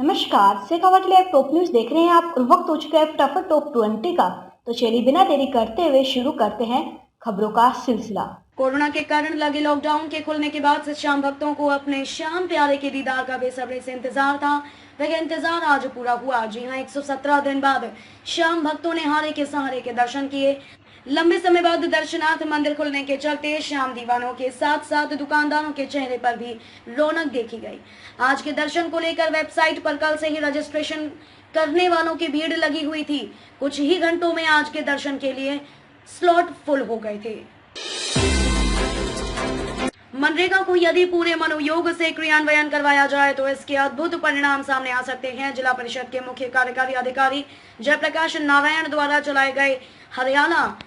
नमस्कार, Shekhawati live top news देख रहे हैं आप। वक्त हो चुका है फटाफट टॉप 20 का। तो चलिए बिना देरी करते हुए शुरू करते हैं खबरों का सिलसिला। कोरोना के कारण लगे लॉकडाउन के खुलने के बाद से श्याम भक्तों को अपने श्याम प्यारे के दीदार का बेसब्री से इंतजार था। वह इंतजार आज पूरा हुआ। जी हां, 117 दिन बाद श्याम भक्तों ने हारे के सहारे के दर्शन किए। लंबे समय बाद दर्शनार्थ मंदिर खुलने के चलते श्याम दीवानों के साथ साथ दुकानदारों के चेहरे पर भी रौनक देखी गई। आज के दर्शन को लेकर वेबसाइट पर कल से ही रजिस्ट्रेशन करने वालों की भीड़ लगी हुई थी। कुछ ही घंटों में आज के दर्शन के लिए स्लॉट फुल हो गए थे। मनरेगा को यदि पूरे मनोयोग से क्रियान्वयन करवाया जाए तो इसके अद्भुत परिणाम सामने आ सकते हैं। जिला परिषद के मुख्य कार्यकारी अधिकारी जयप्रकाश नारायण द्वारा चलाए गए हरियाणा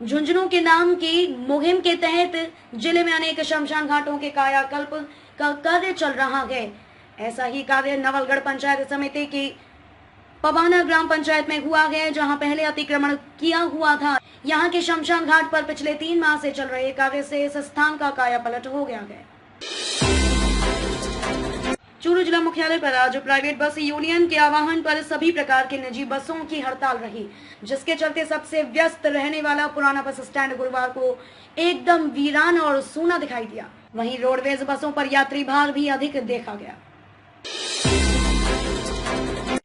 झुंझुनू के नाम की मुहिम के तहत जिले में अनेक शमशान घाटों के कायाकल्प का कार्य चल रहा है। ऐसा ही कार्य नवलगढ़ पंचायत समिति की पबाना ग्राम पंचायत में हुआ है, जहां पहले अतिक्रमण किया हुआ था। यहां के शमशान घाट पर पिछले 3 माह से चल रहे कार्य से इस स्थान का कायापलट हो गया है। चूरू जिला मुख्यालय पर आज प्राइवेट बस यूनियन के आह्वान पर सभी प्रकार के निजी बसों की हड़ताल रही, जिसके चलते सबसे व्यस्त रहने वाला पुराना बस स्टैंड गुरुवार को एकदम वीरान और सूना दिखाई दिया। वहीं रोडवेज बसों पर यात्री भार भी अधिक देखा गया।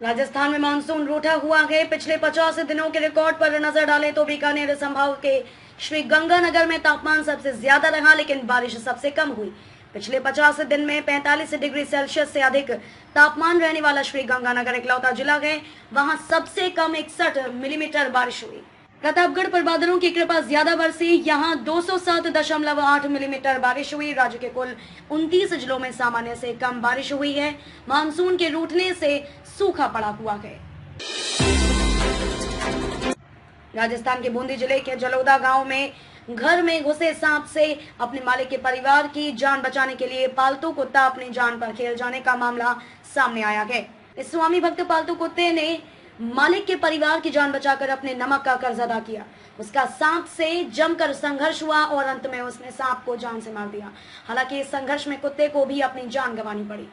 राजस्थान में मानसून रूठा हुआ है। पिछले 50 दिनों के रिकॉर्ड पर नजर डालें तो बीकानेर संभाग के श्री गंगानगर में तापमान सबसे ज्यादा रहा, लेकिन बारिश सबसे कम हुई। पिछले 50 दिन में 45 डिग्री सेल्सियस से अधिक तापमान रहने वाला श्री गंगानगर इकलौता जिला है। वहां सबसे कम 61 मिलीमीटर बारिश हुई। प्रतापगढ़ पर बादलों की कृपा ज्यादा बरसी। यहाँ 207.8 मिलीमीटर बारिश हुई। राज्य के कुल 29 जिलों में सामान्य से कम बारिश हुई है। मानसून के रूठने से सूखा पड़ा हुआ है। राजस्थान के बूंदी जिले के जलोदा गांव में घर में घुसे सांप से अपने मालिक के परिवार की जान बचाने के लिए पालतू कुत्ता अपनी जान पर खेल जाने का मामला सामने आया है। इस स्वामी भक्त पालतू कुत्ते ने मालिक के परिवार की जान बचाकर अपने नमक का कर्ज अदा किया। उसका सांप से जमकर संघर्ष हुआ और अंत में उसने सांप को जान से मार दिया। हालांकि इस संघर्ष में कुत्ते को भी अपनी जान गंवानी पड़ी।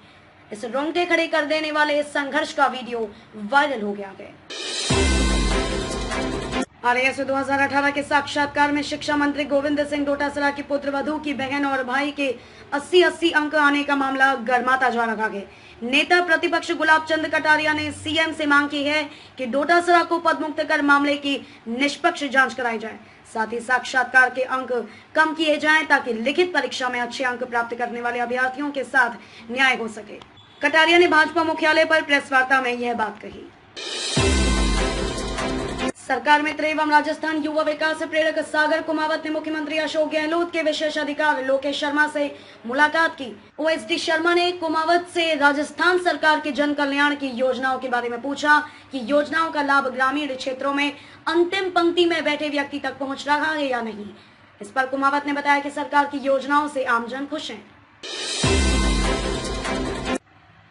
इस रोंगटे खड़े कर देने वाले इस संघर्ष का वीडियो वायरल हो गया है। आरएएस 2018 के साक्षात्कार में शिक्षा मंत्री गोविंद सिंह डोटासरा की पुत्रवधू की बहन और भाई के 80-80 अंक आने का मामला गर्माता जा रहा है। नेता प्रतिपक्ष गुलाब चंद कटारिया ने सीएम से मांग की है कि डोटासरा को पदमुक्त कर मामले की निष्पक्ष जांच कराई जाए। साथ ही साक्षात्कार के अंक कम किए जाएं ताकि लिखित परीक्षा में अच्छे अंक प्राप्त करने वाले अभ्यर्थियों के साथ न्याय हो सके। कटारिया ने भाजपा मुख्यालय पर प्रेस वार्ता में यह बात कही। सरकार मित्र एवं राजस्थान युवा विकास प्रेरक सागर कुमावत ने मुख्यमंत्री अशोक गहलोत के विशेष अधिकारी लोकेश शर्मा से मुलाकात की। ओएसडी शर्मा ने कुमावत से राजस्थान सरकार की जन कल्याण की योजनाओं के बारे में पूछा कि योजनाओं का लाभ ग्रामीण क्षेत्रों में अंतिम पंक्ति में बैठे व्यक्ति तक पहुंच रहा है या नहीं। इस पर कुमावत ने बताया कि सरकार की योजनाओं से आमजन खुश हैं।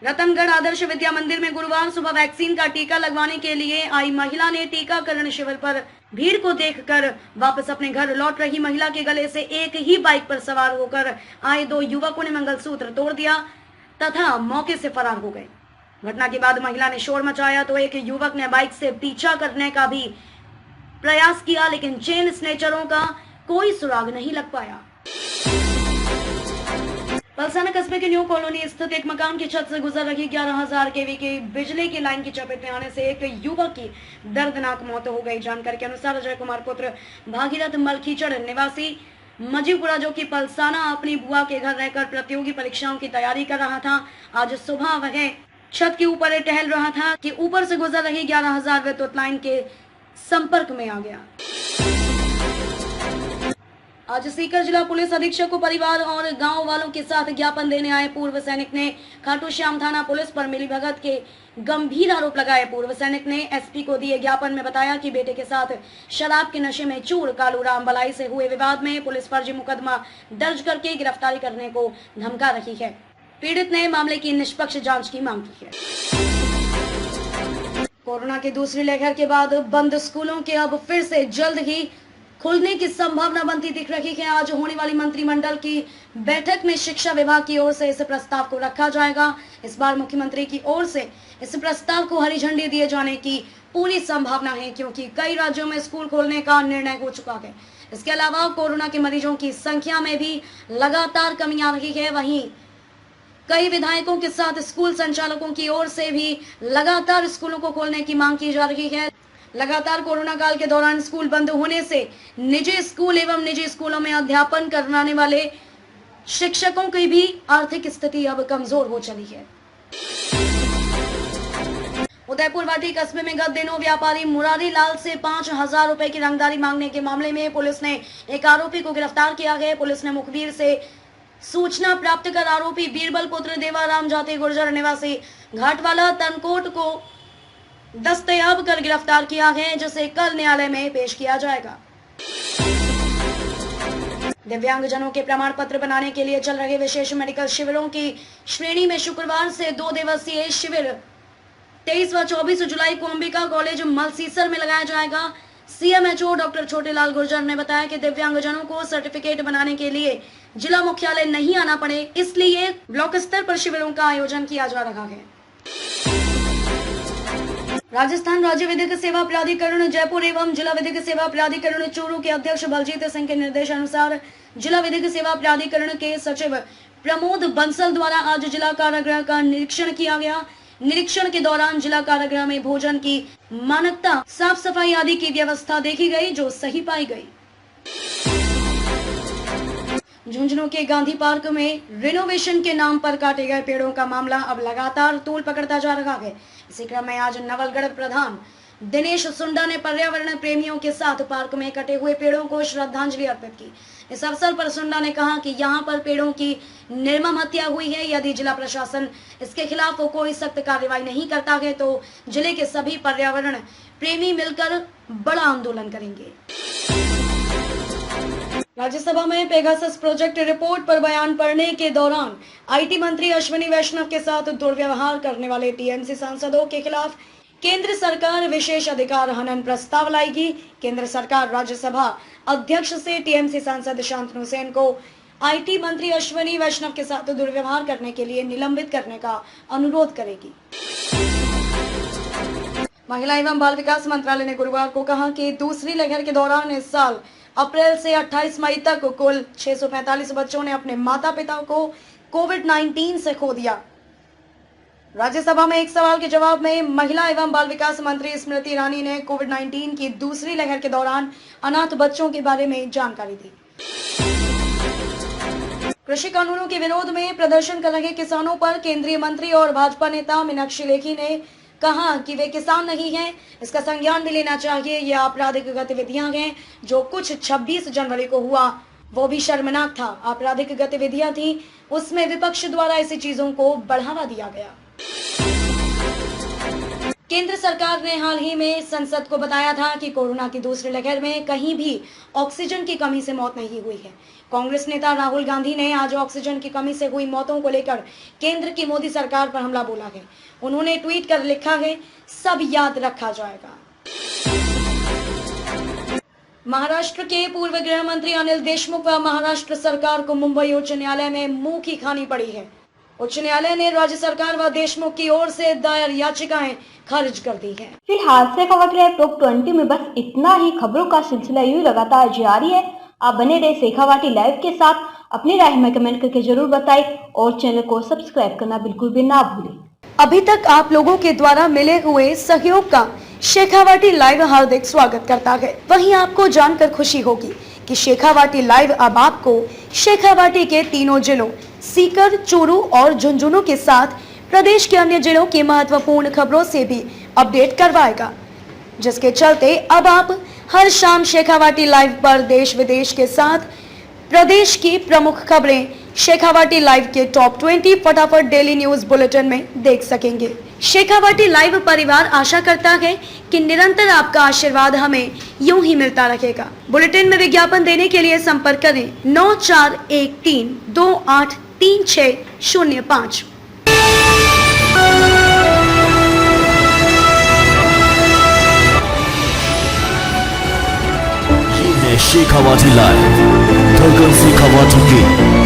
रतनगढ़ आदर्श विद्या मंदिर में गुरुवार सुबह वैक्सीन का टीका लगवाने के लिए आई महिला ने टीकाकरण शिविर पर भीड़ को देखकर वापस अपने घर लौट रही महिला के गले से एक ही बाइक पर सवार होकर आए 2 युवकों ने मंगलसूत्र तोड़ दिया तथा मौके से फरार हो गए। घटना के बाद महिला ने शोर मचाया तो एक युवक ने बाइक से पीछा करने का भी प्रयास किया, लेकिन चेन स्नेचरों का कोई सुराग नहीं लग पाया। पलसाना कस्बे के न्यू कॉलोनी स्थित एक मकान की छत से गुजर रही 11,000 केवी की बिजली की लाइन की चपेट में आने से एक युवक की दर्दनाक मौत हो गई। जानकारी के अनुसार अजय कुमार पुत्र भागीरथ मलखीचड़ निवासी मजीपुरा, जो कि पलसाना अपनी बुआ के घर रहकर प्रतियोगी परीक्षाओं की तैयारी कर रहा था, आज सुबह वह छत के ऊपर टहल रहा था कि ऊपर से गुजर रही 11,000 विद्युत लाइन के संपर्क में आ गया। आज सीकर जिला पुलिस अधीक्षक को परिवार और गांव वालों के साथ ज्ञापन देने आए पूर्व सैनिक ने खाटू श्याम थाना पुलिस पर मिलीभगत के गंभीर आरोप लगाए। पूर्व सैनिक ने एसपी को दिए ज्ञापन में बताया कि बेटे के साथ शराब के नशे में चूर कालू राम बलाई से हुए विवाद में पुलिस फर्जी मुकदमा दर्ज करके गिरफ्तारी करने को धमका रही है। पीड़ित ने मामले की निष्पक्ष जाँच की मांग की है। कोरोना की दूसरी लहर के बाद बंद स्कूलों के अब फिर से जल्द ही खुलने की संभावना बनती दिख रही है। आज होने वाली मंत्रिमंडल की बैठक में शिक्षा विभाग की ओर से इस प्रस्ताव को रखा जाएगा। इस बार मुख्यमंत्री की ओर से इस प्रस्ताव को हरी झंडी दिए जाने की पूरी संभावना है, क्योंकि कई राज्यों में स्कूल खोलने का निर्णय हो चुका है। इसके अलावा कोरोना के मरीजों की संख्या में भी लगातार कमी आ रही है। वहीं कई विधायकों के साथ स्कूल संचालकों की ओर से भी लगातार स्कूलों को खोलने की मांग की जा रही है। लगातार कोरोना काल के दौरान स्कूल बंद होने से निजी स्कूल एवं निजी स्कूलों में अध्यापन कराने वाले शिक्षकों की भी आर्थिक स्थिति अब कमजोर हो चली है। उदयपुर वाटी कस्बे में गत दिनों व्यापारी मुरारी लाल से 5,000 रुपए की रंगदारी मांगने के मामले में पुलिस ने एक आरोपी को गिरफ्तार किया है। पुलिस ने मुखबिर से सूचना प्राप्त कर आरोपी बीरबल पुत्र देवाराम जाति गुर्जर निवासी घाटवाला तनकोट को दस्तयाब कर गिरफ्तार किया है, जिसे कल न्यायालय में पेश किया जाएगा। दिव्यांगजनों के प्रमाण पत्र बनाने के लिए चल रहे विशेष मेडिकल शिविरों की श्रेणी में शुक्रवार से 2 दिवसीय शिविर 23 व 24 जुलाई को अंबिका कॉलेज मलसीसर में लगाया जाएगा। सीएमएचओ डॉक्टर छोटेलाल गुर्जर ने बताया कि दिव्यांगजनों को सर्टिफिकेट बनाने के लिए जिला मुख्यालय नहीं आना पड़े, इसलिए ब्लॉक स्तर पर शिविरों का आयोजन किया जा रहा है। राजस्थान राज्य विधिक सेवा प्राधिकरण जयपुर एवं जिला विधिक सेवा प्राधिकरण चूरू के अध्यक्ष बलजीत सिंह के निर्देशानुसार जिला विधिक सेवा प्राधिकरण के सचिव प्रमोद बंसल द्वारा आज जिला कारागृह का निरीक्षण किया गया। निरीक्षण के दौरान जिला कारागृह में भोजन की मानकता, साफ सफाई आदि की व्यवस्था देखी गई, जो सही पाई गई। झुंझुनू के गांधी पार्क में रिनोवेशन के नाम पर काटे गए पेड़ों का मामला अब लगातार तूल पकड़ता जा रहा है। इसी क्रम में आज नवलगढ़ प्रधान दिनेश सुंडा ने पर्यावरण प्रेमियों के साथ पार्क में कटे हुए पेड़ों को श्रद्धांजलि अर्पित की। इस अवसर पर सुंडा ने कहा कि यहाँ पर पेड़ों की निर्मम हत्या हुई है। यदि जिला प्रशासन इसके खिलाफ कोई सख्त कार्रवाई नहीं करता है तो जिले के सभी पर्यावरण प्रेमी मिलकर बड़ा आंदोलन करेंगे। राज्यसभा में पेगासस प्रोजेक्ट रिपोर्ट पर बयान पढ़ने के दौरान आईटी मंत्री अश्विनी वैष्णव के साथ दुर्व्यवहार करने वाले टीएमसी सांसदों के खिलाफ केंद्र सरकार विशेष अधिकार हनन प्रस्ताव लाएगी। केंद्र सरकार राज्यसभा अध्यक्ष से टीएमसी सांसद शांतनु सेन को आईटी मंत्री अश्विनी वैष्णव के साथ दुर्व्यवहार करने के लिए निलंबित करने का अनुरोध करेगी। महिला एवं बाल विकास मंत्रालय ने गुरुवार को कहा कि दूसरी लहर के दौरान इस साल अप्रैल से 28 मई तक कुल 645 बच्चों ने अपने माता पिता को कोविड-19 से खो दिया। राज्यसभा में एक सवाल के जवाब में महिला एवं बाल विकास मंत्री स्मृति ईरानी ने कोविड-19 की दूसरी लहर के दौरान अनाथ बच्चों के बारे में जानकारी दी। कृषि कानूनों के विरोध में प्रदर्शन कर रहे किसानों पर केंद्रीय मंत्री और भाजपा नेता मीनाक्षी लेखी ने कहा कि वे किसान नहीं हैं, इसका संज्ञान भी लेना चाहिए। यह आपराधिक गतिविधियां हैं जो कुछ 26 जनवरी को हुआ, वो भी शर्मनाक था। आपराधिक गतिविधियां थी, उसमें विपक्ष द्वारा ऐसी चीजों को बढ़ावा दिया गया। केंद्र सरकार ने हाल ही में संसद को बताया था कि कोरोना की दूसरी लहर में कहीं भी ऑक्सीजन की कमी से मौत नहीं हुई है। कांग्रेस नेता राहुल गांधी ने आज ऑक्सीजन की कमी से हुई मौतों को लेकर केंद्र की मोदी सरकार पर हमला बोला है। उन्होंने ट्वीट कर लिखा है, सब याद रखा जाएगा। महाराष्ट्र के पूर्व गृह मंत्री अनिल देशमुख व महाराष्ट्र सरकार को मुंबई उच्च न्यायालय में मुंह की खानी पड़ी है। उच्च न्यायालय ने राज्य सरकार व देशमुख की ओर से दायर याचिकाएं खारिज कर दी हैं। फिलहाल से खबर लाइव टॉप 20 में बस इतना ही। खबरों का सिलसिला यूं लगातार जारी है। आप बने रहे शेखावाटी लाइव के साथ। अपनी राय में कमेंट करके जरूर बताएं और चैनल को सब्सक्राइब करना बिल्कुल भी ना भूलें। अभी तक आप लोगों के द्वारा मिले हुए सहयोग का शेखावाटी लाइव हार्दिक स्वागत करता है। वहीं आपको जानकर खुशी होगी कि शेखावाटी लाइव अब आपको शेखावाटी के तीनों जिलों सीकर, चूरू और झुंझुनू के साथ प्रदेश के अन्य जिलों की महत्वपूर्ण खबरों से भी अपडेट करवाएगा, जिसके चलते अब आप हर शाम शेखावाटी लाइव पर देश विदेश के साथ प्रदेश की प्रमुख खबरें शेखावाटी लाइव के टॉप 20 फटाफट डेली न्यूज बुलेटिन में देख सकेंगे। शेखावाटी लाइव परिवार आशा करता है कि निरंतर आपका आशीर्वाद हमें यूं ही मिलता रहेगा। बुलेटिन में विज्ञापन देने के लिए संपर्क करें 9413283605। ये है शेखावाटी लाइव। धड़कन शेखावाटी की